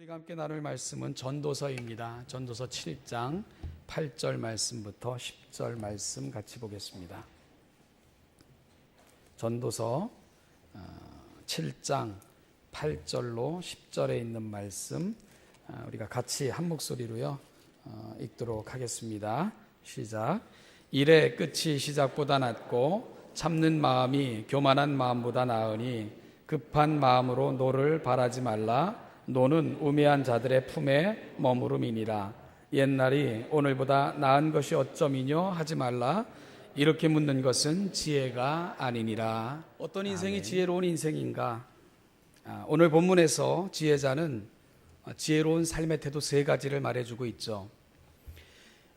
우리가 함께 나눌 말씀은 전도서입니다. 전도서 7장 8절 말씀부터 10절 말씀 같이 보겠습니다. 전도서 7장 8절로 10절에 있는 말씀 우리가 같이 한 목소리로요 읽도록 하겠습니다. 시작. 일의 끝이 시작보다 낫고 참는 마음이 교만한 마음보다 나으니 급한 마음으로 노를 바라지 말라. 노는 우매한 자들의 품에 머무름이니라. 옛날이 오늘보다 나은 것이 어쩌미뇨 하지 말라. 이렇게 묻는 것은 지혜가 아니니라. 어떤 인생이 지혜로운 인생인가? 오늘 본문에서 지혜자는 지혜로운 삶의 태도 세 가지를 말해주고 있죠.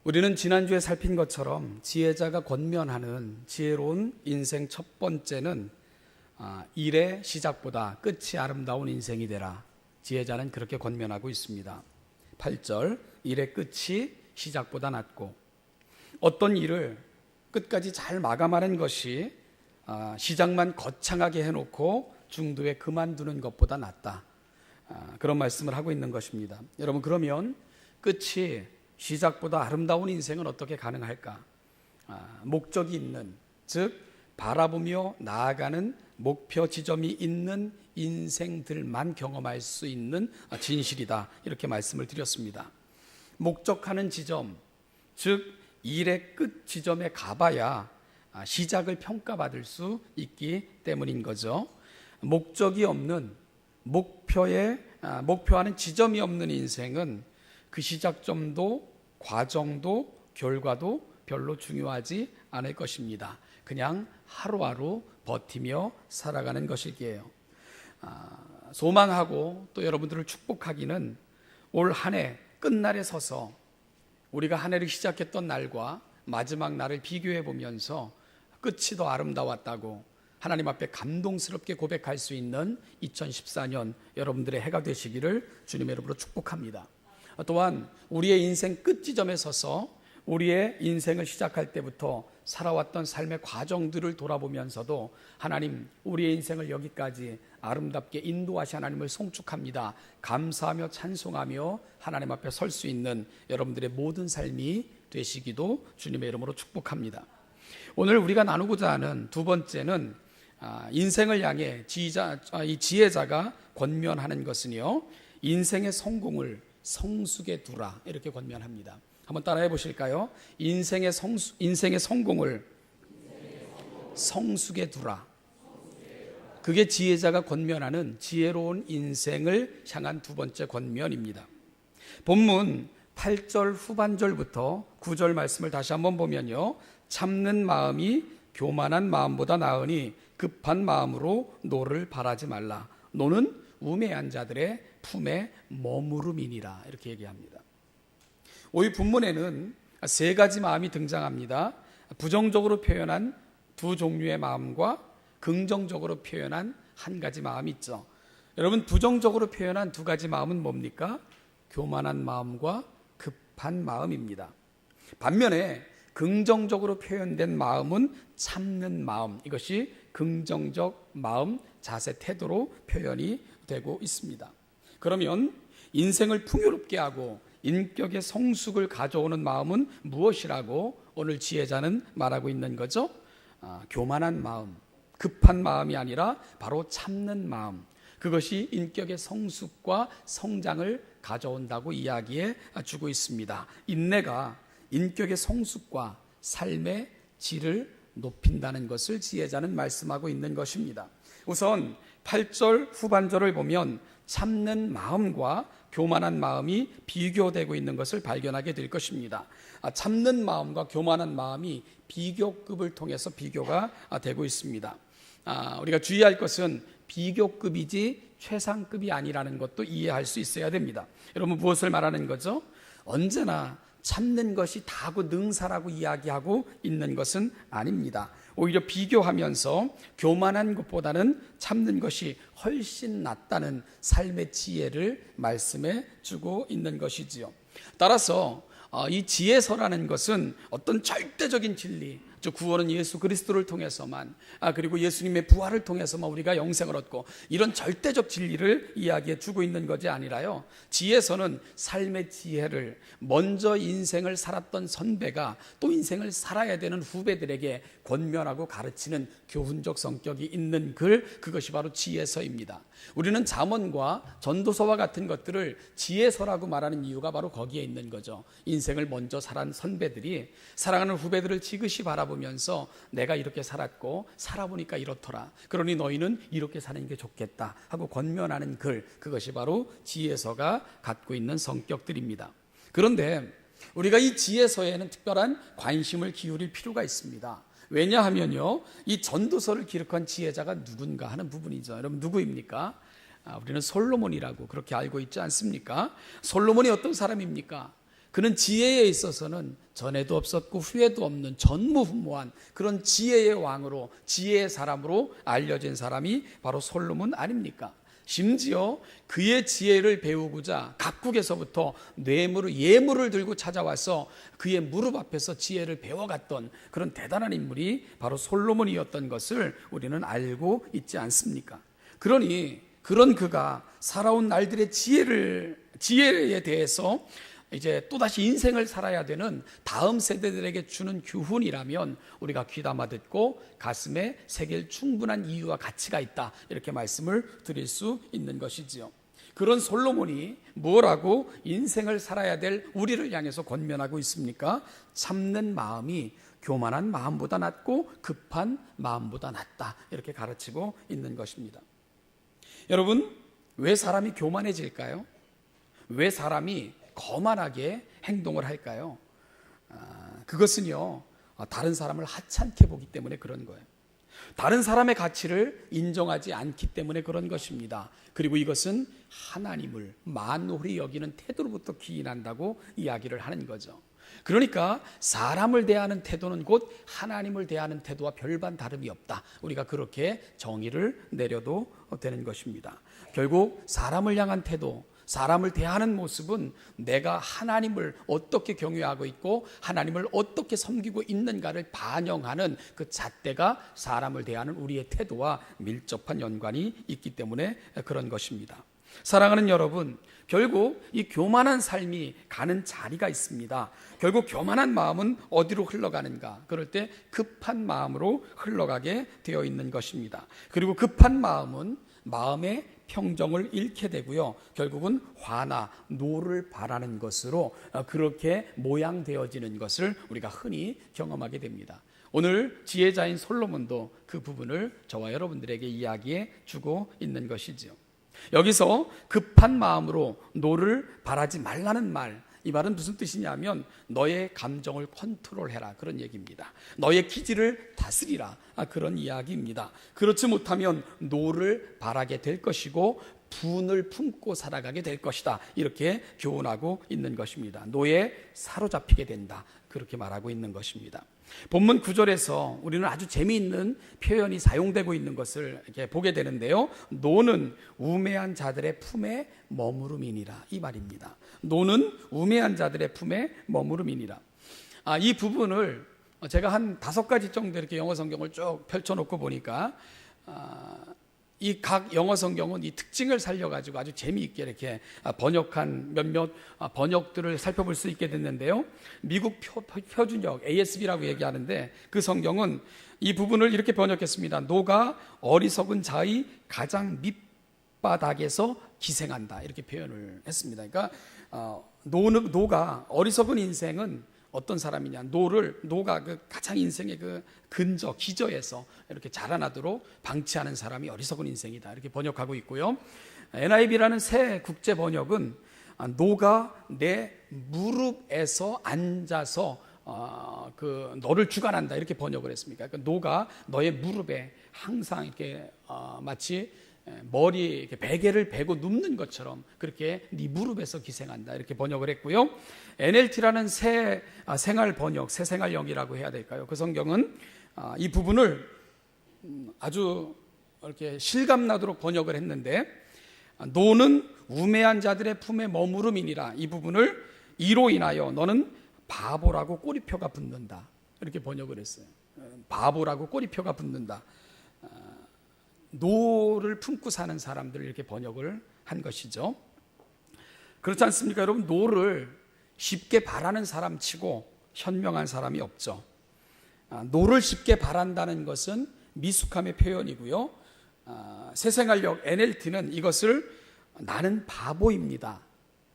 우리는 지난주에 살핀 것처럼 지혜자가 권면하는 지혜로운 인생 첫 번째는 일의 시작보다 끝이 아름다운 인생이 되라. 지혜자는 그렇게 권면하고 있습니다. 8절, 일의 끝이 시작보다 낫고, 어떤 일을 끝까지 잘 마감하는 것이 시작만 거창하게 해놓고 중도에 그만두는 것보다 낫다. 그런 말씀을 하고 있는 것입니다. 여러분, 그러면 끝이 시작보다 아름다운 인생은 어떻게 가능할까? 목적이 있는, 즉 바라보며 나아가는 목표 지점이 있는 인생들만 경험할 수 있는 진실이다. 이렇게 말씀을 드렸습니다. 목적하는 지점, 즉 일의 끝 지점에 가봐야 시작을 평가받을 수 있기 때문인 거죠. 목적이 없는, 목표하는 지점이 없는 인생은 그 시작점도 과정도 결과도 별로 중요하지 않을 것입니다. 그냥 하루하루 버티며 살아가는 것이기에요. 소망하고 또 여러분들을 축복하기는 올 한 해 끝날에 서서 우리가 한 해를 시작했던 날과 마지막 날을 비교해 보면서 끝이 더 아름다웠다고 하나님 앞에 감동스럽게 고백할 수 있는 2014년 여러분들의 해가 되시기를 주님의 이름으로 축복합니다. 또한 우리의 인생 끝 지점에 서서 우리의 인생을 시작할 때부터 살아왔던 삶의 과정들을 돌아보면서도 하나님, 우리의 인생을 여기까지 아름답게 인도하신 하나님을 송축합니다. 감사하며 찬송하며 하나님 앞에 설 수 있는 여러분들의 모든 삶이 되시기도 주님의 이름으로 축복합니다. 오늘 우리가 나누고자 하는 두 번째는 인생을 향해 이 지혜자가 권면하는 것은요, 인생의 성공을 성숙에 두라, 이렇게 권면합니다. 한번 따라해 보실까요? 인생의 성공을 성숙에 두라. 그게 지혜자가 권면하는 지혜로운 인생을 향한 두 번째 권면입니다. 본문 8절 후반절부터 9절 말씀을 다시 한번 보면요, 참는 마음이 교만한 마음보다 나으니 급한 마음으로 노를 바라지 말라. 노는 우매한 자들의 품에 머무름이니라. 이렇게 얘기합니다. 오늘 본문에는 세 가지 마음이 등장합니다. 부정적으로 표현한 두 종류의 마음과 긍정적으로 표현한 한 가지 마음이 있죠. 여러분, 부정적으로 표현한 두 가지 마음은 뭡니까? 교만한 마음과 급한 마음입니다. 반면에 긍정적으로 표현된 마음은 참는 마음, 이것이 긍정적 마음, 자세, 태도로 표현이 되고 있습니다. 그러면 인생을 풍요롭게 하고 인격의 성숙을 가져오는 마음은 무엇이라고 오늘 지혜자는 말하고 있는 거죠? 교만한 마음, 급한 마음이 아니라 바로 참는 마음, 그것이 인격의 성숙과 성장을 가져온다고 이야기해 주고 있습니다. 인내가 인격의 성숙과 삶의 질을 높인다는 것을 지혜자는 말씀하고 있는 것입니다. 우선 8절 후반절을 보면 참는 마음과 교만한 마음이 비교되고 있는 것을 발견하게 될 것입니다. 참는 마음과 교만한 마음이 비교급을 통해서 비교가 되고 있습니다. 우리가 주의할 것은 비교급이지 최상급이 아니라는 것도 이해할 수 있어야 됩니다. 여러분, 무엇을 말하는 거죠? 언제나 참는 것이 다고 능사라고 이야기하고 있는 것은 아닙니다. 오히려 비교하면서 교만한 것보다는 참는 것이 훨씬 낫다는 삶의 지혜를 말씀해 주고 있는 것이지요. 따라서 이 지혜서라는 것은 어떤 절대적인 진리, 즉 구원은 예수 그리스도를 통해서만, 그리고 예수님의 부활을 통해서만 우리가 영생을 얻고, 이런 절대적 진리를 이야기해 주고 있는 것이 아니라요, 지혜서는 삶의 지혜를 먼저 인생을 살았던 선배가 또 인생을 살아야 되는 후배들에게 권면하고 가르치는 교훈적 성격이 있는 글, 그것이 바로 지혜서입니다. 우리는 잠언과 전도서와 같은 것들을 지혜서라고 말하는 이유가 바로 거기에 있는 거죠. 인생을 먼저 살아온 선배들이 사랑하는 후배들을 지그시 바라보면서 내가 이렇게 살았고 살아보니까 이렇더라, 그러니 너희는 이렇게 사는 게 좋겠다 하고 권면하는 글, 그것이 바로 지혜서가 갖고 있는 성격들입니다. 그런데 우리가 이 지혜서에는 특별한 관심을 기울일 필요가 있습니다. 왜냐하면요, 이 전도서를 기록한 지혜자가 누군가 하는 부분이죠. 여러분, 누구입니까? 우리는 솔로몬이라고 그렇게 알고 있지 않습니까? 솔로몬이 어떤 사람입니까? 그는 지혜에 있어서는 전에도 없었고 후에도 없는 전무후무한 그런 지혜의 왕으로, 지혜의 사람으로 알려진 사람이 바로 솔로몬 아닙니까? 심지어 그의 지혜를 배우고자 각국에서부터 예물을 들고 찾아와서 그의 무릎 앞에서 지혜를 배워갔던 그런 대단한 인물이 바로 솔로몬이었던 것을 우리는 알고 있지 않습니까? 그러니 그런 그가 살아온 날들의 지혜에 대해서 이제 또다시 인생을 살아야 되는 다음 세대들에게 주는 교훈이라면 우리가 귀담아 듣고 가슴에 새길 충분한 이유와 가치가 있다, 이렇게 말씀을 드릴 수 있는 것이지요. 그런 솔로몬이 뭐라고 인생을 살아야 될 우리를 향해서 권면하고 있습니까? 참는 마음이 교만한 마음보다 낫고 급한 마음보다 낫다, 이렇게 가르치고 있는 것입니다. 여러분, 왜 사람이 교만해질까요? 왜 사람이 거만하게 행동을 할까요? 그것은요, 다른 사람을 하찮게 보기 때문에 그런 거예요. 다른 사람의 가치를 인정하지 않기 때문에 그런 것입니다. 그리고 이것은 하나님을 만홀히 여기는 태도로부터 기인한다고 이야기를 하는 거죠. 그러니까 사람을 대하는 태도는 곧 하나님을 대하는 태도와 별반 다름이 없다, 우리가 그렇게 정의를 내려도 되는 것입니다. 결국 사람을 향한 태도, 사람을 대하는 모습은 내가 하나님을 어떻게 경외하고 있고 하나님을 어떻게 섬기고 있는가를 반영하는 그 잣대가 사람을 대하는 우리의 태도와 밀접한 연관이 있기 때문에 그런 것입니다. 사랑하는 여러분, 결국 이 교만한 삶이 가는 자리가 있습니다. 결국 교만한 마음은 어디로 흘러가는가? 그럴 때 급한 마음으로 흘러가게 되어 있는 것입니다. 그리고 급한 마음은 마음의 평정을 잃게 되고요, 결국은 화나 노를 바라는 것으로 그렇게 모양되어지는 것을 우리가 흔히 경험하게 됩니다. 오늘 지혜자인 솔로몬도 그 부분을 저와 여러분들에게 이야기해 주고 있는 것이지요. 여기서 급한 마음으로 노를 바라지 말라는 말, 이 말은 무슨 뜻이냐면 너의 감정을 컨트롤해라, 그런 얘기입니다. 너의 기질을 다스리라, 그런 이야기입니다. 그렇지 못하면 노를 바라게 될 것이고 분을 품고 살아가게 될 것이다, 이렇게 교훈하고 있는 것입니다. 노에 사로잡히게 된다, 그렇게 말하고 있는 것입니다. 본문 9절에서 우리는 아주 재미있는 표현이 사용되고 있는 것을 이렇게 보게 되는데요, 노는 우매한 자들의 품에 머무름이니라, 이 말입니다. 노는 우매한 자들의 품에 머무름이니라. 이 부분을 제가 한 5가지 정도 이렇게 영어 성경을 쭉 펼쳐놓고 보니까 이 각 영어 성경은 이 특징을 살려가지고 아주 재미있게 이렇게 번역한 몇몇 번역들을 살펴볼 수 있게 됐는데요, 미국 표준역 ASB라고 얘기하는데 그 성경은 이 부분을 이렇게 번역했습니다. 노가 어리석은 자의 가장 밑바닥에서 기생한다, 이렇게 표현을 했습니다. 그러니까 노가 어리석은 인생은 어떤 사람이냐, 노가 그 가장 인생의 그 기저에서 이렇게 자라나도록 방치하는 사람이 어리석은 인생이다, 이렇게 번역하고 있고요. NIV라는 새 국제 번역은 노가 내 무릎에서 앉아서 너를 주관한다, 이렇게 번역을 했습니다. 그러니까 노가 너의 무릎에 항상 이렇게 마치 머리에 이렇게 베개를 베고 눕는 것처럼 그렇게 네 무릎에서 기생한다, 이렇게 번역을 했고요. NLT라는 새 생활 번역, 새 생활영이라고 해야 될까요? 그 성경은 이 부분을 아주 이렇게 실감나도록 번역을 했는데, 노는 우매한 자들의 품에 머무름이니라, 이 부분을 이로 인하여 너는 바보라고 꼬리표가 붙는다, 이렇게 번역을 했어요. 바보라고 꼬리표가 붙는다. 노를 품고 사는 사람들을 이렇게 번역을 한 것이죠. 그렇지 않습니까? 여러분, 노를 쉽게 바라는 사람 치고 현명한 사람이 없죠. 노를 쉽게 바란다는 것은 미숙함의 표현이고요. 새생활력 NLT는 이것을 나는 바보입니다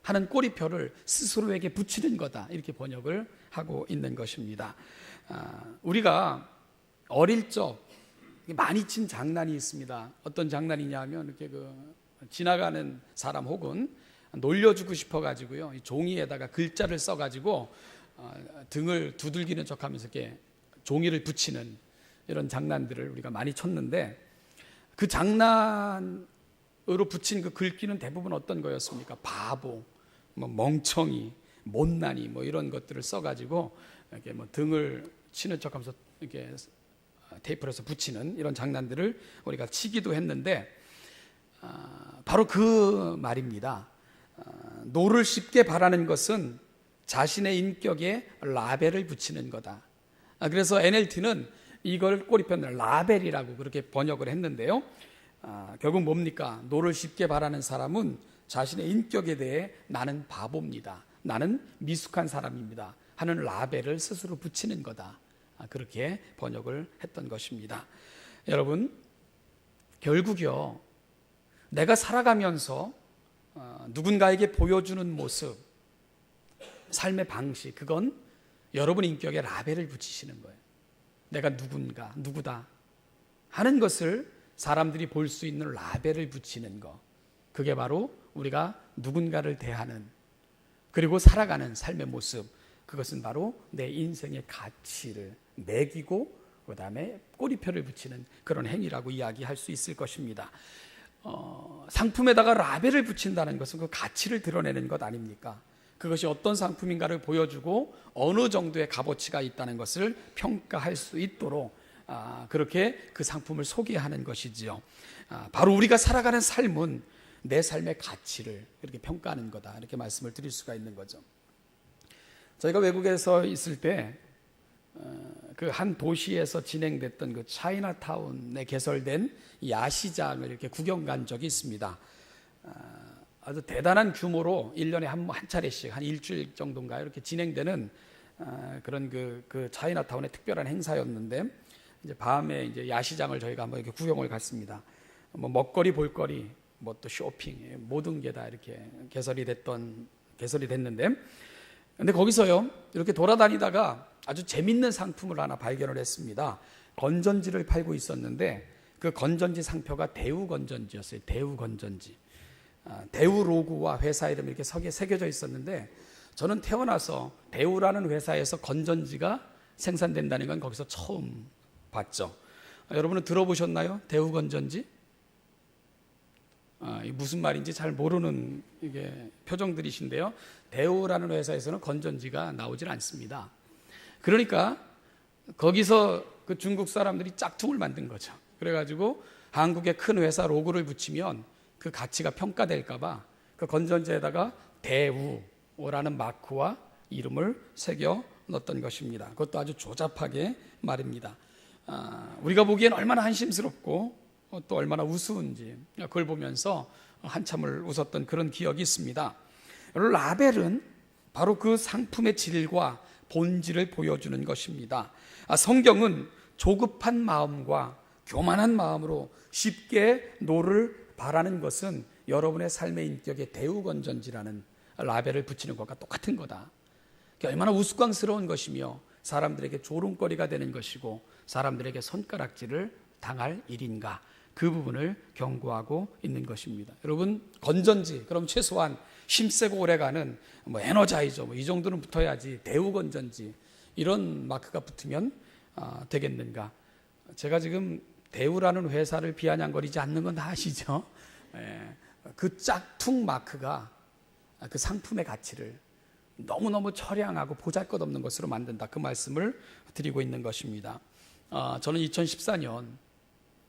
하는 꼬리표를 스스로에게 붙이는 거다, 이렇게 번역을 하고 있는 것입니다. 우리가 어릴 적 많이 친 장난이 있습니다. 어떤 장난이냐면 이렇게 지나가는 사람 혹은 놀려주고 싶어가지고요, 종이에다가 글자를 써가지고 등을 두들기는 척하면서 이렇게 종이를 붙이는 이런 장난들을 우리가 많이 쳤는데, 그 장난으로 붙인 그 글귀는 대부분 어떤 거였습니까? 바보, 멍청이, 못난이 이런 것들을 써가지고 이렇게 등을 치는 척하면서 이렇게 테이프를 해서 붙이는 이런 장난들을 우리가 치기도 했는데, 바로 그 말입니다. 노를 쉽게 바라는 것은 자신의 인격에 라벨을 붙이는 거다. 그래서 NLT는 이걸 꼬리표는 라벨이라고 그렇게 번역을 했는데요. 결국 뭡니까? 노를 쉽게 바라는 사람은 자신의 인격에 대해 나는 바보입니다, 나는 미숙한 사람입니다 하는 라벨을 스스로 붙이는 거다. 그렇게 번역을 했던 것입니다. 여러분, 결국요, 내가 살아가면서 누군가에게 보여주는 모습, 삶의 방식, 그건 여러분 인격에 라벨을 붙이시는 거예요. 내가 누군가, 누구다 하는 것을 사람들이 볼 수 있는 라벨을 붙이는 것, 그게 바로 우리가 누군가를 대하는, 그리고 살아가는 삶의 모습, 그것은 바로 내 인생의 가치를 매기고 그 다음에 꼬리표를 붙이는 그런 행위라고 이야기할 수 있을 것입니다. 상품에다가 라벨을 붙인다는 것은 그 가치를 드러내는 것 아닙니까? 그것이 어떤 상품인가를 보여주고 어느 정도의 값어치가 있다는 것을 평가할 수 있도록 그렇게 그 상품을 소개하는 것이지요. 바로 우리가 살아가는 삶은 내 삶의 가치를 이렇게 평가하는 거다, 이렇게 말씀을 드릴 수가 있는 거죠. 저희가 외국에서 있을 때 그 한 도시에서 진행됐던 그 차이나타운에 개설된 야시장을 이렇게 구경 간 적이 있습니다. 아주 대단한 규모로 1년에 한 차례씩 한 일주일 정도인가요? 이렇게 진행되는 그런 그 차이나타운의 특별한 행사였는데, 이제 밤에 이제 야시장을 저희가 한번 이렇게 구경을 갔습니다. 먹거리, 볼거리, 또 쇼핑, 모든 게 다 이렇게 개설이 됐는데, 근데 거기서요, 이렇게 돌아다니다가 아주 재밌는 상품을 하나 발견을 했습니다. 건전지를 팔고 있었는데 그 건전지 상표가 대우 건전지였어요. 대우 건전지. 대우 로고와 회사 이름이 이렇게 새겨져 있었는데, 저는 태어나서 대우라는 회사에서 건전지가 생산된다는 건 거기서 처음 봤죠. 여러분은 들어보셨나요? 대우 건전지? 무슨 말인지 잘 모르는 이게 표정들이신데요. 대우라는 회사에서는 건전지가 나오질 않습니다. 그러니까 거기서 그 중국 사람들이 짝퉁을 만든 거죠. 그래가지고 한국의 큰 회사 로고를 붙이면 그 가치가 평가될까봐 그 건전지에다가 대우라는 마크와 이름을 새겨 넣었던 것입니다. 그것도 아주 조잡하게 말입니다. 우리가 보기엔 얼마나 한심스럽고 또 얼마나 우스운지 그걸 보면서 한참을 웃었던 그런 기억이 있습니다. 라벨은 바로 그 상품의 질과 본질을 보여주는 것입니다. 성경은 조급한 마음과 교만한 마음으로 쉽게 노를 바라는 것은 여러분의 삶의 인격에 대우 건전지라는 라벨을 붙이는 것과 똑같은 거다. 얼마나 우스꽝스러운 것이며 사람들에게 조롱거리가 되는 것이고 사람들에게 손가락질을 당할 일인가, 그 부분을 경고하고 있는 것입니다. 여러분, 건전지, 그럼 최소한 힘세고 오래가는 에너자이저 이 정도는 붙어야지 대우 건전지 이런 마크가 붙으면 되겠는가? 제가 지금 대우라는 회사를 비아냥거리지 않는 건 다 아시죠? 그 짝퉁 마크가 그 상품의 가치를 너무너무 처량하고 보잘것없는 것으로 만든다, 그 말씀을 드리고 있는 것입니다. 저는 2014년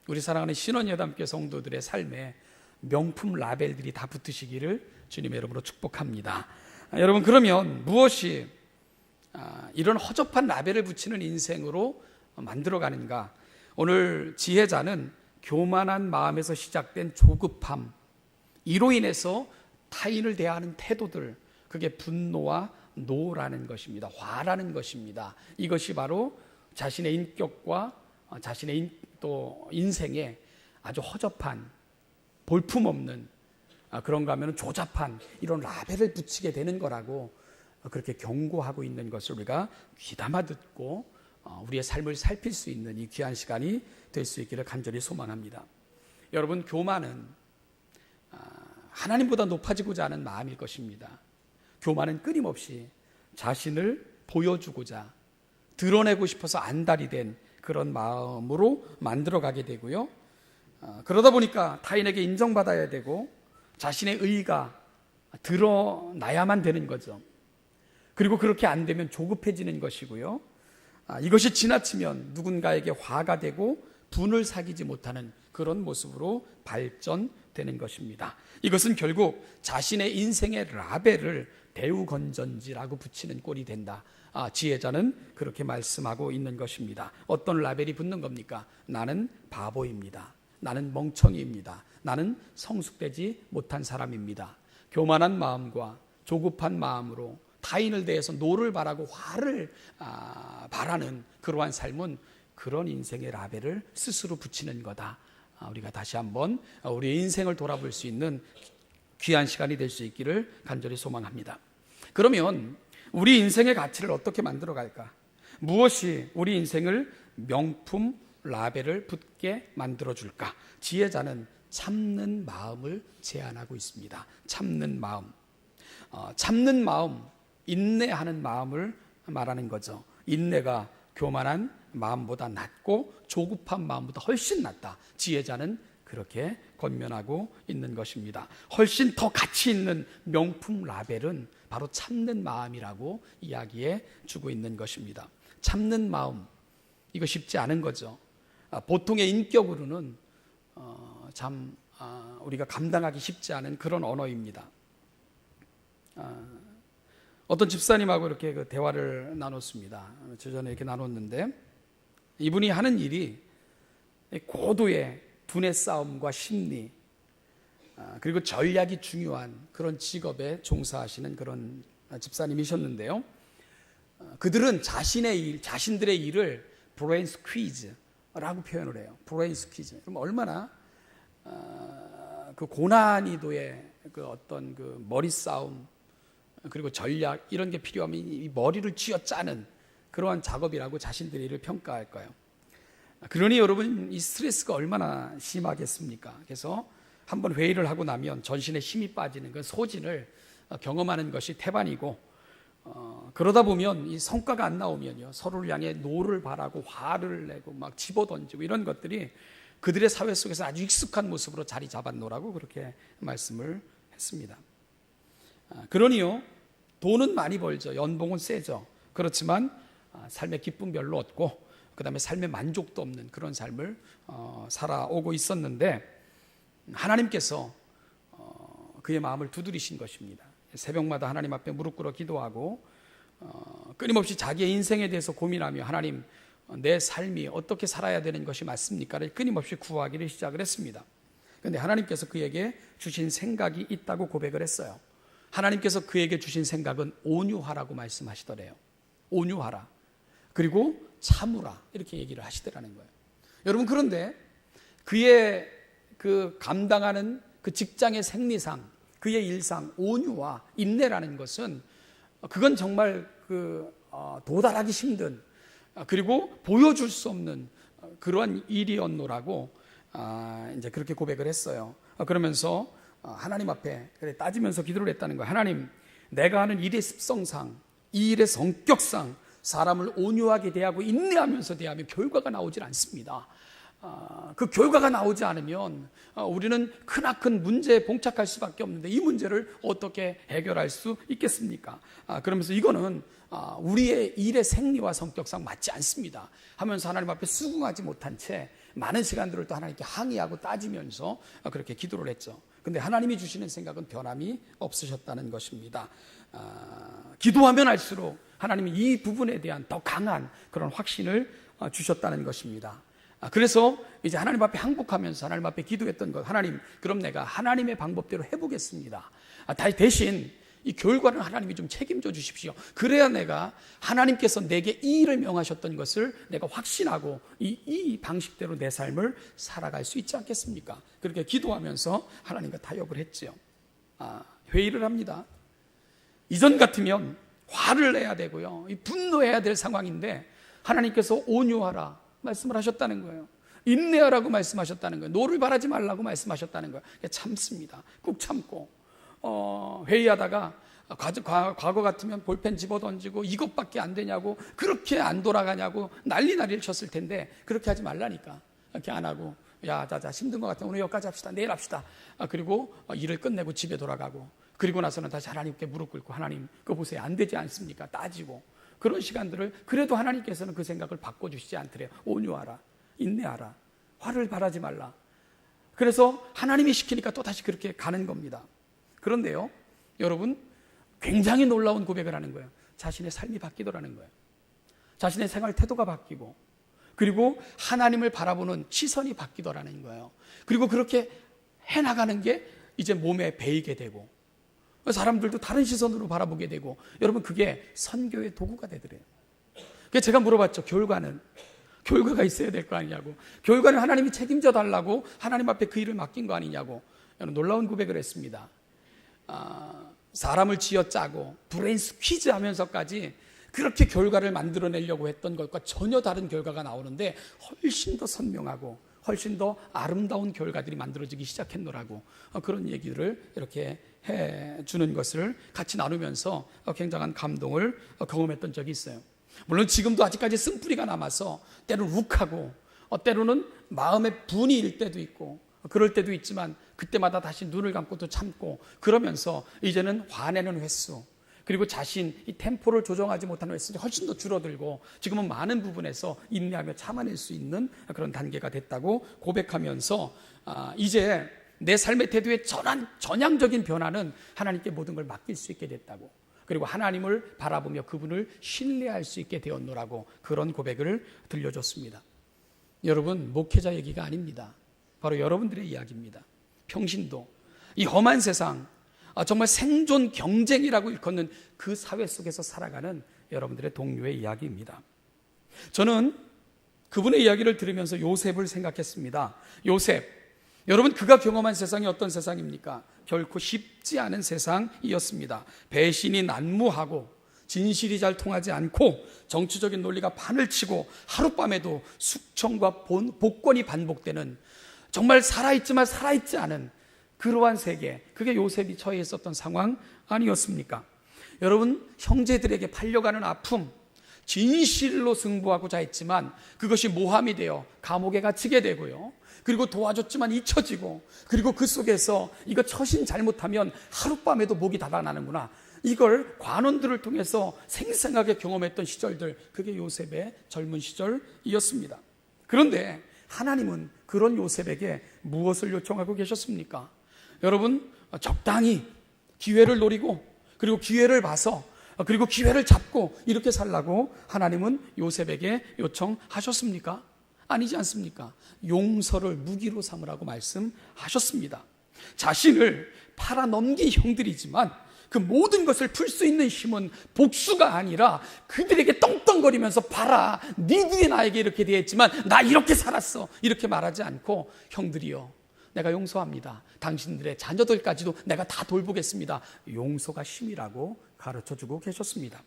우리 사랑하는 신원여담교회 성도들의 삶에 명품 라벨들이 다 붙으시기를 주님의 이름으로 축복합니다. 여러분, 그러면 무엇이 이런 허접한 라벨을 붙이는 인생으로 만들어가는가? 오늘 지혜자는 교만한 마음에서 시작된 조급함, 이로 인해서 타인을 대하는 태도들, 그게 분노와 노라는 것입니다. 화라는 것입니다. 이것이 바로 자신의 인격과 자신의 또 인생에 아주 허접한, 볼품없는, 그런가 하면 조잡한 이런 라벨을 붙이게 되는 거라고 그렇게 경고하고 있는 것을 우리가 귀담아 듣고 우리의 삶을 살필 수 있는 이 귀한 시간이 될 수 있기를 간절히 소망합니다. 여러분, 교만은 하나님보다 높아지고자 하는 마음일 것입니다. 교만은 끊임없이 자신을 보여주고자, 드러내고 싶어서 안달이 된 그런 마음으로 만들어가게 되고요. 그러다 보니까 타인에게 인정받아야 되고 자신의 의의가 드러나야만 되는 거죠. 그리고 그렇게 안 되면 조급해지는 것이고요. 이것이 지나치면 누군가에게 화가 되고 분을 사귀지 못하는 그런 모습으로 발전되는 것입니다. 이것은 결국 자신의 인생의 라벨을 대우건전지라고 붙이는 꼴이 된다. 지혜자는 그렇게 말씀하고 있는 것입니다. 어떤 라벨이 붙는 겁니까? 나는 바보입니다. 나는 멍청이입니다. 나는 성숙되지 못한 사람입니다. 교만한 마음과 조급한 마음으로 타인을 대해서 노를 바라고 화를 바라는 그러한 삶은 그런 인생의 라벨을 스스로 붙이는 거다. 우리가 다시 한번 우리의 인생을 돌아볼 수 있는 귀한 시간이 될 수 있기를 간절히 소망합니다. 그러면 우리 인생의 가치를 어떻게 만들어 갈까? 무엇이 우리 인생을 명품 라벨을 붙게 만들어 줄까? 지혜자는 참는 마음을 제안하고 있습니다. 참는 마음. 참는 마음, 인내하는 마음을 말하는 거죠. 인내가 교만한 마음보다 낫고 조급한 마음보다 훨씬 낫다. 지혜자는 그렇게 권면하고 있는 것입니다. 훨씬 더 가치 있는 명품 라벨은 바로 참는 마음이라고 이야기해 주고 있는 것입니다. 참는 마음, 이거 쉽지 않은 거죠. 보통의 인격으로는 참 우리가 감당하기 쉽지 않은 그런 언어입니다. 어떤 집사님하고 이렇게 그 대화를 나눴습니다. 저 전에 이렇게 나눴는데 이분이 하는 일이 고도의 두뇌 싸움과 심리, 그리고 전략이 중요한 그런 직업에 종사하시는 그런 집사님이셨는데요. 그들은 자신의 일, 자신들의 일을 브레인 스퀴즈라고 표현을 해요. 브레인 스퀴즈. 그럼 얼마나 그 고난이도의 그 어떤 그 머리 싸움, 그리고 전략 이런 게 필요하면 이 머리를 쥐어짜는 그러한 작업이라고 자신들의 일을 평가할까요? 그러니 여러분, 이 스트레스가 얼마나 심하겠습니까? 그래서 한번 회의를 하고 나면 전신에 힘이 빠지는 그 소진을 경험하는 것이 태반이고, 그러다 보면 이 성과가 안 나오면요, 서로를 향해 노를 바라고 화를 내고 막 집어던지고 이런 것들이 그들의 사회 속에서 아주 익숙한 모습으로 자리 잡았노라고 그렇게 말씀을 했습니다. 그러니요, 돈은 많이 벌죠. 연봉은 세죠. 그렇지만 삶의 기쁨 별로 없고, 그 다음에 삶의 만족도 없는 그런 삶을 살아오고 있었는데, 하나님께서 그의 마음을 두드리신 것입니다. 새벽마다 하나님 앞에 무릎 꿇어 기도하고 끊임없이 자기의 인생에 대해서 고민하며, 하나님, 내 삶이 어떻게 살아야 되는 것이 맞습니까를 끊임없이 구하기를 시작을 했습니다. 그런데 하나님께서 그에게 주신 생각이 있다고 고백을 했어요. 하나님께서 그에게 주신 생각은 온유하라고 말씀하시더래요. 온유하라. 그리고 참으라. 이렇게 얘기를 하시더라는 거예요. 여러분, 그런데 그의 그 감당하는 그 직장의 생리상, 그의 일상, 온유와 인내라는 것은, 그건 정말 도달하기 힘든, 그리고 보여줄 수 없는 그러한 일이었노라고 이제 그렇게 고백을 했어요. 그러면서 하나님 앞에 따지면서 기도를 했다는 거예요. 하나님, 내가 하는 일의 습성상, 이 일의 성격상 사람을 온유하게 대하고 인내하면서 대하면 결과가 나오질 않습니다. 그 결과가 나오지 않으면 우리는 크나큰 문제에 봉착할 수밖에 없는데, 이 문제를 어떻게 해결할 수 있겠습니까? 그러면서 이거는 우리의 일의 생리와 성격상 맞지 않습니다 하면서 하나님 앞에 수긍하지 못한 채 많은 시간들을 또 하나님께 항의하고 따지면서 그렇게 기도를 했죠. 근데 하나님이 주시는 생각은 변함이 없으셨다는 것입니다. 기도하면 할수록 하나님이 이 부분에 대한 더 강한 그런 확신을 주셨다는 것입니다. 그래서 이제 하나님 앞에 항복하면서 하나님 앞에 기도했던 것, 하나님, 그럼 내가 하나님의 방법대로 해보겠습니다. 대신 이 결과는 하나님이 좀 책임져 주십시오. 그래야 내가 하나님께서 내게 이 일을 명하셨던 것을 내가 확신하고 이 방식대로 내 삶을 살아갈 수 있지 않겠습니까? 그렇게 기도하면서 하나님과 타협을 했지요. 회의를 합니다. 이전 같으면 화를 내야 되고요, 분노해야 될 상황인데 하나님께서 온유하라 말씀을 하셨다는 거예요. 인내하라고 말씀하셨다는 거예요. 노를 바라지 말라고 말씀하셨다는 거예요. 참습니다. 꾹 참고 회의하다가 과거 같으면 볼펜 집어던지고 이것밖에 안 되냐고, 그렇게 안 돌아가냐고 난리를 쳤을 텐데 그렇게 하지 말라니까. 그렇게 안 하고, 야, 자, 힘든 것 같아, 오늘 여기까지 합시다, 내일 합시다. 그리고 일을 끝내고 집에 돌아가고, 그리고 나서는 다시 하나님께 무릎 꿇고, 하나님 그거 보세요, 안 되지 않습니까? 따지고. 그런 시간들을, 그래도 하나님께서는 그 생각을 바꿔주시지 않더래요. 온유하라, 인내하라, 화를 바라지 말라. 그래서 하나님이 시키니까 또 다시 그렇게 가는 겁니다. 그런데요, 여러분, 굉장히 놀라운 고백을 하는 거예요. 자신의 삶이 바뀌더라는 거예요. 자신의 생활 태도가 바뀌고, 그리고 하나님을 바라보는 시선이 바뀌더라는 거예요. 그리고 그렇게 해나가는 게 이제 몸에 배이게 되고, 사람들도 다른 시선으로 바라보게 되고, 여러분, 그게 선교의 도구가 되더래요. 그래서 제가 물어봤죠. 결과가 있어야 될 거 아니냐고. 결과는 하나님이 책임져 달라고 하나님 앞에 그 일을 맡긴 거 아니냐고. 놀라운 고백을 했습니다. 사람을 쥐어짜고 브레인 스퀴즈 하면서까지 그렇게 결과를 만들어내려고 했던 것과 전혀 다른 결과가 나오는데 훨씬 더 선명하고 훨씬 더 아름다운 결과들이 만들어지기 시작했노라고, 그런 얘기를 이렇게 해주는 것을 같이 나누면서 굉장한 감동을 경험했던 적이 있어요. 물론 지금도 아직까지 쓴뿌리가 남아서 때로는 욱하고 때로는 마음에 분이 일 때도 있고 그럴 때도 있지만, 그때마다 다시 눈을 감고 또 참고, 그러면서 이제는 화내는 횟수, 그리고 자신 이 템포를 조정하지 못하는 횟수가 훨씬 더 줄어들고, 지금은 많은 부분에서 인내하며 참아낼 수 있는 그런 단계가 됐다고 고백하면서, 이제 내 삶의 태도의 전향적인 변화는 하나님께 모든 걸 맡길 수 있게 됐다고, 그리고 하나님을 바라보며 그분을 신뢰할 수 있게 되었노라고, 그런 고백을 들려줬습니다. 여러분, 목회자 얘기가 아닙니다. 바로 여러분들의 이야기입니다. 평신도, 이 험한 세상, 정말 생존 경쟁이라고 일컫는 그 사회 속에서 살아가는 여러분들의 동료의 이야기입니다. 저는 그분의 이야기를 들으면서 요셉을 생각했습니다. 요셉, 여러분, 그가 경험한 세상이 어떤 세상입니까? 결코 쉽지 않은 세상이었습니다. 배신이 난무하고 진실이 잘 통하지 않고 정치적인 논리가 판을 치고 하룻밤에도 숙청과 복권이 반복되는, 정말 살아있지만 살아있지 않은 그러한 세계, 그게 요셉이 처해 있었던 상황 아니었습니까? 여러분, 형제들에게 팔려가는 아픔, 진실로 승부하고자 했지만 그것이 모함이 되어 감옥에 갇히게 되고요, 그리고 도와줬지만 잊혀지고, 그리고 그 속에서 이거 처신 잘못하면 하룻밤에도 목이 달아나는구나, 이걸 관원들을 통해서 생생하게 경험했던 시절들, 그게 요셉의 젊은 시절이었습니다. 그런데 하나님은 그런 요셉에게 무엇을 요청하고 계셨습니까? 여러분, 적당히 기회를 노리고, 그리고 기회를 봐서, 그리고 기회를 잡고 이렇게 살라고 하나님은 요셉에게 요청하셨습니까? 아니지 않습니까? 용서를 무기로 삼으라고 말씀하셨습니다. 자신을 팔아넘긴 형들이지만 그 모든 것을 풀 수 있는 힘은 복수가 아니라 그들에게 떵떵거리면서, 봐라, 니들이 나에게 이렇게 대했지만 나 이렇게 살았어, 이렇게 말하지 않고, 형들이여, 내가 용서합니다, 당신들의 자녀들까지도 내가 다 돌보겠습니다, 용서가 힘이라고 가르쳐주고 계셨습니다.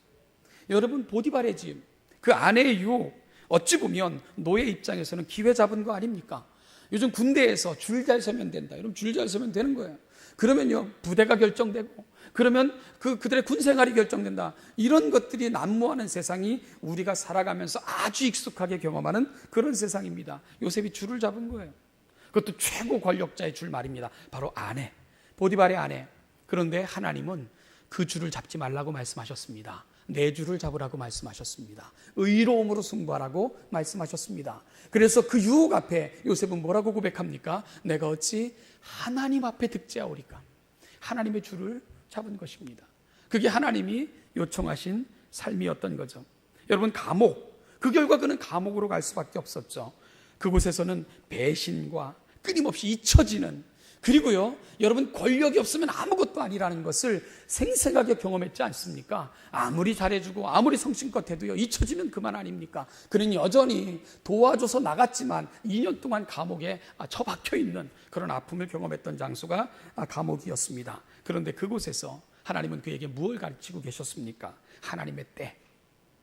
여러분, 보디발의 집, 그 아내의 유혹, 어찌 보면 노예 입장에서는 기회 잡은 거 아닙니까? 요즘 군대에서 줄 잘 서면 된다, 여러분, 줄 잘 서면 되는 거예요. 그러면요, 부대가 결정되고, 그러면 그들의 군 생활이 결정된다. 이런 것들이 난무하는 세상이 우리가 살아가면서 아주 익숙하게 경험하는 그런 세상입니다. 요셉이 줄을 잡은 거예요. 그것도 최고 권력자의 줄 말입니다. 바로 아내, 보디발의 아내. 그런데 하나님은 그 줄을 잡지 말라고 말씀하셨습니다. 내 줄을 잡으라고 말씀하셨습니다. 의로움으로 승부하라고 말씀하셨습니다. 그래서 그 유혹 앞에 요셉은 뭐라고 고백합니까? 내가 어찌 하나님 앞에 득죄하오리까? 하나님의 줄을 잡은 것입니다. 그게 하나님이 요청하신 삶이었던 거죠. 여러분, 감옥, 그 결과 그는 감옥으로 갈 수밖에 없었죠. 그곳에서는 배신과 끊임없이 잊혀지는, 그리고요, 여러분, 권력이 없으면 아무것도 아니라는 것을 생생하게 경험했지 않습니까? 아무리 잘해주고 아무리 성심껏 해도요, 잊혀지면 그만 아닙니까? 그는 여전히 도와줘서 나갔지만 2년 동안 감옥에 처박혀 있는 그런 아픔을 경험했던 장소가 감옥이었습니다. 그런데 그곳에서 하나님은 그에게 무엇을 가르치고 계셨습니까? 하나님의 때,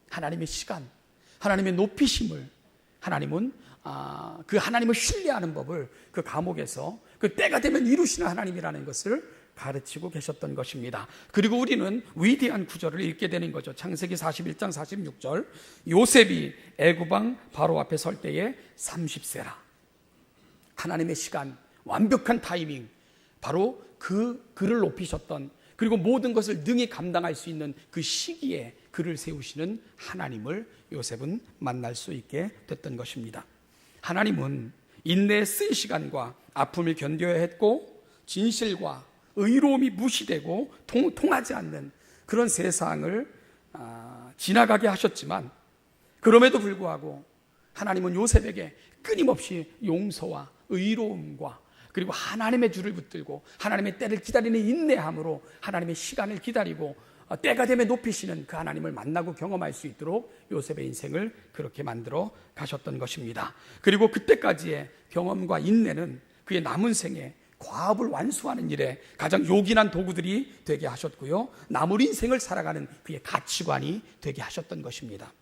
하나님의 시간, 하나님의 높이심을, 하나님은 그 하나님을 신뢰하는 법을 그 감옥에서 그 때가 되면 이루시는 하나님이라는 것을 가르치고 계셨던 것입니다. 그리고 우리는 위대한 구절을 읽게 되는 거죠. 창세기 41장 46절, 요셉이 애굽왕 바로 앞에 설 때에 30세라. 하나님의 시간, 완벽한 타이밍, 바로 그를 높이셨던, 그리고 모든 것을 능히 감당할 수 있는 그 시기에 그를 세우시는 하나님을 요셉은 만날 수 있게 됐던 것입니다. 하나님은 인내의 쓴 시간과 아픔을 견뎌야 했고, 진실과 의로움이 무시되고 통하지 않는 그런 세상을 지나가게 하셨지만, 그럼에도 불구하고 하나님은 요셉에게 끊임없이 용서와 의로움과, 그리고 하나님의 줄을 붙들고 하나님의 때를 기다리는 인내함으로 하나님의 시간을 기다리고 때가 되면 높이시는 그 하나님을 만나고 경험할 수 있도록 요셉의 인생을 그렇게 만들어 가셨던 것입니다. 그리고 그때까지의 경험과 인내는 그의 남은 생에 과업을 완수하는 일에 가장 요긴한 도구들이 되게 하셨고요, 남은 인생을 살아가는 그의 가치관이 되게 하셨던 것입니다.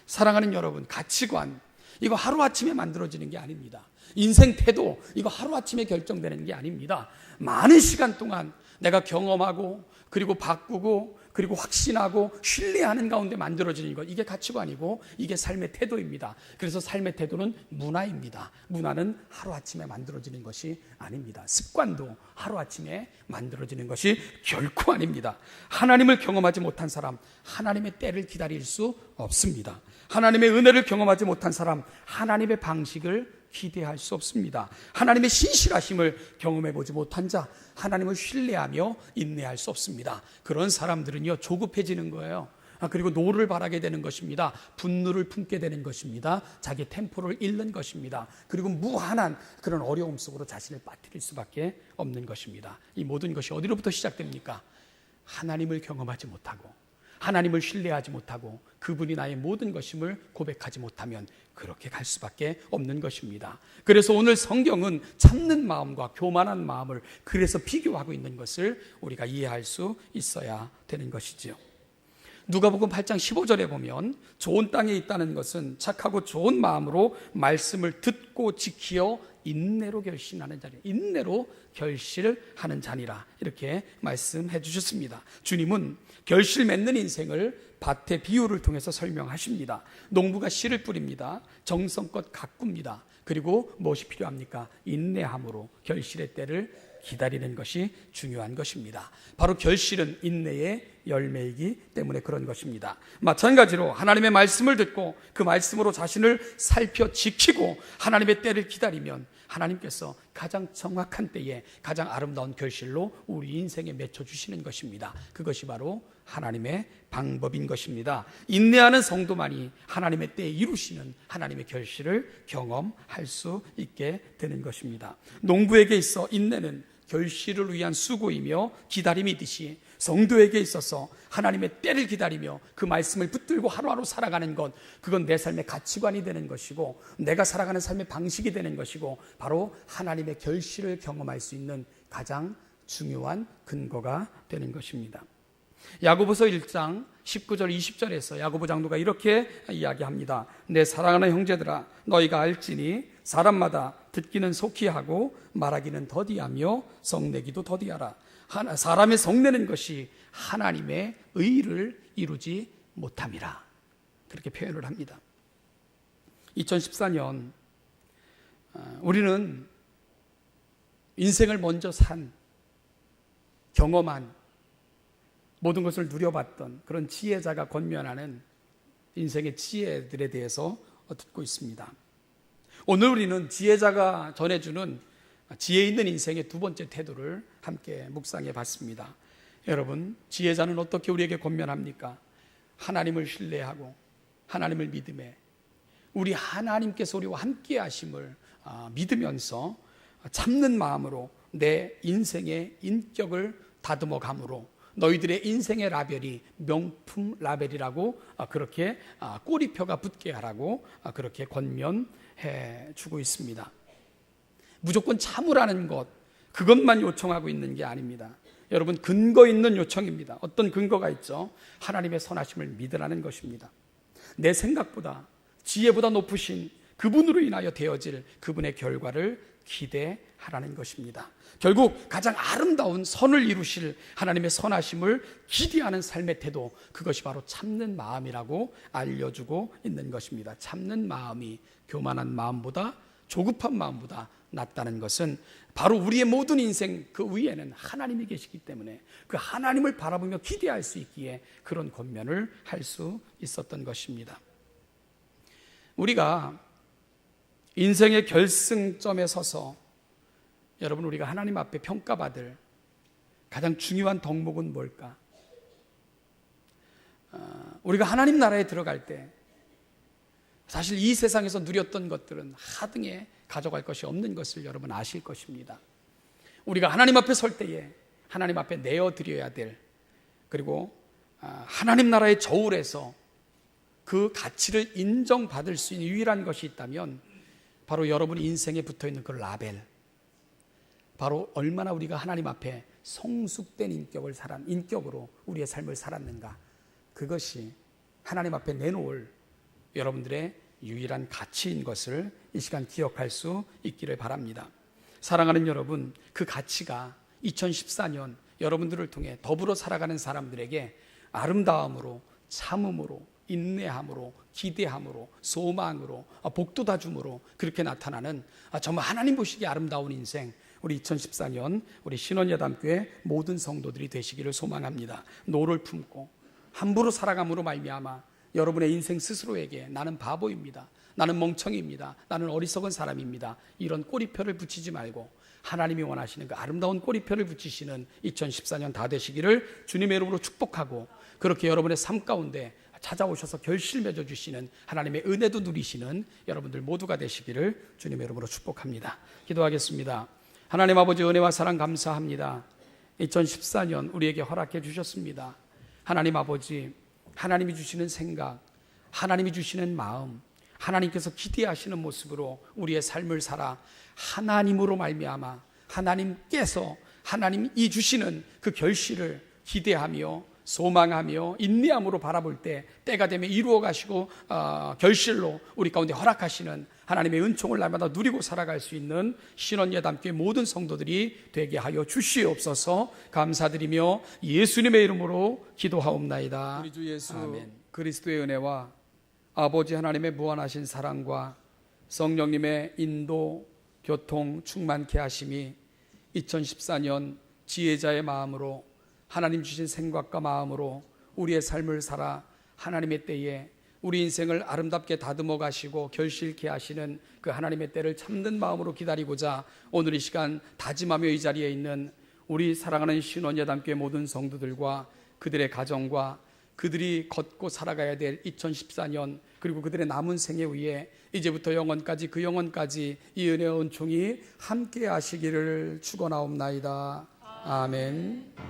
사랑하는 여러분, 가치관, 이거 하루아침에 만들어지는 게 아닙니다. 인생 태도, 이거 하루아침에 결정되는 게 아닙니다. 많은 시간 동안 내가 경험하고, 그리고 바꾸고, 그리고 확신하고 신뢰하는 가운데 만들어지는 것, 이게 가치관이고 이게 삶의 태도입니다. 그래서 삶의 태도는 문화입니다. 문화는 하루아침에 만들어지는 것이 아닙니다. 습관도 하루아침에 만들어지는 것이 결코 아닙니다. 하나님을 경험하지 못한 사람, 하나님의 때를 기다릴 수 없습니다. 하나님의 은혜를 경험하지 못한 사람, 하나님의 방식을 기대할 수 없습니다. 하나님의 신실하심을 경험해보지 못한 자, 하나님을 신뢰하며 인내할 수 없습니다. 그런 사람들은요, 조급해지는 거예요. 그리고 노를 바라게 되는 것입니다. 분노를 품게 되는 것입니다. 자기 템포를 잃는 것입니다. 그리고 무한한 그런 어려움 속으로 자신을 빠뜨릴 수밖에 없는 것입니다. 이 모든 것이 어디로부터 시작됩니까? 하나님을 경험하지 못하고, 하나님을 신뢰하지 못하고, 그분이 나의 모든 것임을 고백하지 못하면 그렇게 갈 수밖에 없는 것입니다. 그래서 오늘 성경은 참는 마음과 교만한 마음을 그래서 비교하고 있는 것을 우리가 이해할 수 있어야 되는 것이지요. 누가복음 8장 15절에 보면 좋은 땅에 있다는 것은 착하고 좋은 마음으로 말씀을 듣고 지키어 인내로 결신하는 자니, 인내로 결실하는 자니라, 이렇게 말씀해 주셨습니다. 주님은 결실 맺는 인생을 밭의 비유를 통해서 설명하십니다. 농부가 씨를 뿌립니다. 정성껏 가꿉니다. 그리고 무엇이 필요합니까? 인내함으로 결실의 때를 기다리는 것이 중요한 것입니다. 바로 결실은 인내의 열매이기 때문에 그런 것입니다. 마찬가지로 하나님의 말씀을 듣고 그 말씀으로 자신을 살펴 지키고 하나님의 때를 기다리면 하나님께서 가장 정확한 때에 가장 아름다운 결실로 우리 인생에 맺혀주시는 것입니다. 그것이 바로 하나님의 방법인 것입니다. 인내하는 성도만이 하나님의 때에 이루시는 하나님의 결실을 경험할 수 있게 되는 것입니다. 농부에게 있어 인내는 결실을 위한 수고이며 기다림이듯이 성도에게 있어서 하나님의 때를 기다리며 그 말씀을 붙들고 하루하루 살아가는 것, 그건 내 삶의 가치관이 되는 것이고 내가 살아가는 삶의 방식이 되는 것이고 바로 하나님의 결실을 경험할 수 있는 가장 중요한 근거가 되는 것입니다. 야고보서 1장 19절 20절에서 야고보 장로가 이렇게 이야기합니다. 내 사랑하는 형제들아, 너희가 알지니 사람마다 듣기는 속히 하고 말하기는 더디하며 성내기도 더디하라. 사람의 성내는 것이 하나님의 의를 이루지 못함이라, 그렇게 표현을 합니다. 2014년 우리는 인생을 먼저 산, 경험한, 모든 것을 누려봤던 그런 지혜자가 권면하는 인생의 지혜들에 대해서 듣고 있습니다. 오늘 우리는 지혜자가 전해주는 지혜 있는 인생의 두 번째 태도를 함께 묵상해 봤습니다. 여러분, 지혜자는 어떻게 우리에게 권면합니까? 하나님을 신뢰하고 하나님을 믿음에 우리 하나님께서 우리와 함께 하심을 믿으면서 참는 마음으로 내 인생의 인격을 다듬어 감으로 너희들의 인생의 라벨이 명품 라벨이라고 그렇게 꼬리표가 붙게 하라고 그렇게 권면해 주고 있습니다. 무조건 참으라는 것, 그것만 요청하고 있는 게 아닙니다. 여러분, 근거 있는 요청입니다. 어떤 근거가 있죠? 하나님의 선하심을 믿으라는 것입니다. 내 생각보다 지혜보다 높으신 그분으로 인하여 되어질 그분의 결과를 기대하라는 것입니다. 결국 가장 아름다운 선을 이루실 하나님의 선하심을 기대하는 삶의 태도, 그것이 바로 참는 마음이라고 알려주고 있는 것입니다. 참는 마음이 교만한 마음보다, 조급한 마음보다 낫다는 것은 바로 우리의 모든 인생 그 위에는 하나님이 계시기 때문에 그 하나님을 바라보며 기대할 수 있기에 그런 권면을 할 수 있었던 것입니다. 우리가 인생의 결승점에 서서 여러분, 우리가 하나님 앞에 평가받을 가장 중요한 덕목은 뭘까? 우리가 하나님 나라에 들어갈 때 사실 이 세상에서 누렸던 것들은 하등에 가져갈 것이 없는 것을 여러분 아실 것입니다. 우리가 하나님 앞에 설 때에 하나님 앞에 내어드려야 될, 그리고 하나님 나라의 저울에서 그 가치를 인정받을 수 있는 유일한 것이 있다면 바로 여러분 인생에 붙어있는 그 라벨, 바로 얼마나 우리가 하나님 앞에 성숙된 인격으로 우리의 삶을 살았는가, 그것이 하나님 앞에 내놓을 여러분들의 유일한 가치인 것을 이 시간 기억할 수 있기를 바랍니다. 사랑하는 여러분, 그 가치가 2014년 여러분들을 통해 더불어 살아가는 사람들에게 아름다움으로, 참음으로, 인내함으로, 기대함으로, 소망으로, 복도 다줌으로 그렇게 나타나는 정말 하나님 보시기에 아름다운 인생, 우리 2014년 우리 신원예담교회 모든 성도들이 되시기를 소망합니다. 노를 품고 함부로 살아감으로 말미암아 여러분의 인생 스스로에게 나는 바보입니다, 나는 멍청입니다, 나는 어리석은 사람입니다, 이런 꼬리표를 붙이지 말고 하나님이 원하시는 그 아름다운 꼬리표를 붙이시는 2014년 다 되시기를 주님의 이름으로 축복하고, 그렇게 여러분의 삶 가운데 찾아오셔서 결실 맺어주시는 하나님의 은혜도 누리시는 여러분들 모두가 되시기를 주님의 이름으로 축복합니다. 기도하겠습니다. 하나님 아버지, 은혜와 사랑 감사합니다. 2014년 우리에게 허락해 주셨습니다. 하나님 아버지, 하나님이 주시는 생각, 하나님이 주시는 마음, 하나님께서 기대하시는 모습으로 우리의 삶을 살아 하나님으로 말미암아 하나님께서 하나님이 주시는 그 결실을 기대하며 소망하며 인내함으로 바라볼 때 때가 되면 이루어 가시고 결실로 우리 가운데 허락하시는 하나님의 은총을 날마다 누리고 살아갈 수 있는 신원예담교회 모든 성도들이 되게 하여 주시옵소서. 감사드리며 예수님의 이름으로 기도하옵나이다. 우리 주 예수 아멘. 그리스도의 은혜와 아버지 하나님의 무한하신 사랑과 성령님의 인도, 교통, 충만케 하심이 2014년 지혜자의 마음으로 하나님 주신 생각과 마음으로 우리의 삶을 살아 하나님의 때에 우리 인생을 아름답게 다듬어 가시고 결실케 하시는 그 하나님의 때를 참는 마음으로 기다리고자 오늘 이 시간 다짐하며 이 자리에 있는 우리 사랑하는 신원예담교회 모든 성도들과 그들의 가정과 그들이 걷고 살아가야 될 2014년, 그리고 그들의 남은 생애 위에 이제부터 영원까지 그 영원까지 이 은혜와 은총이 함께 하시기를 축원하옵나이다. 아멘.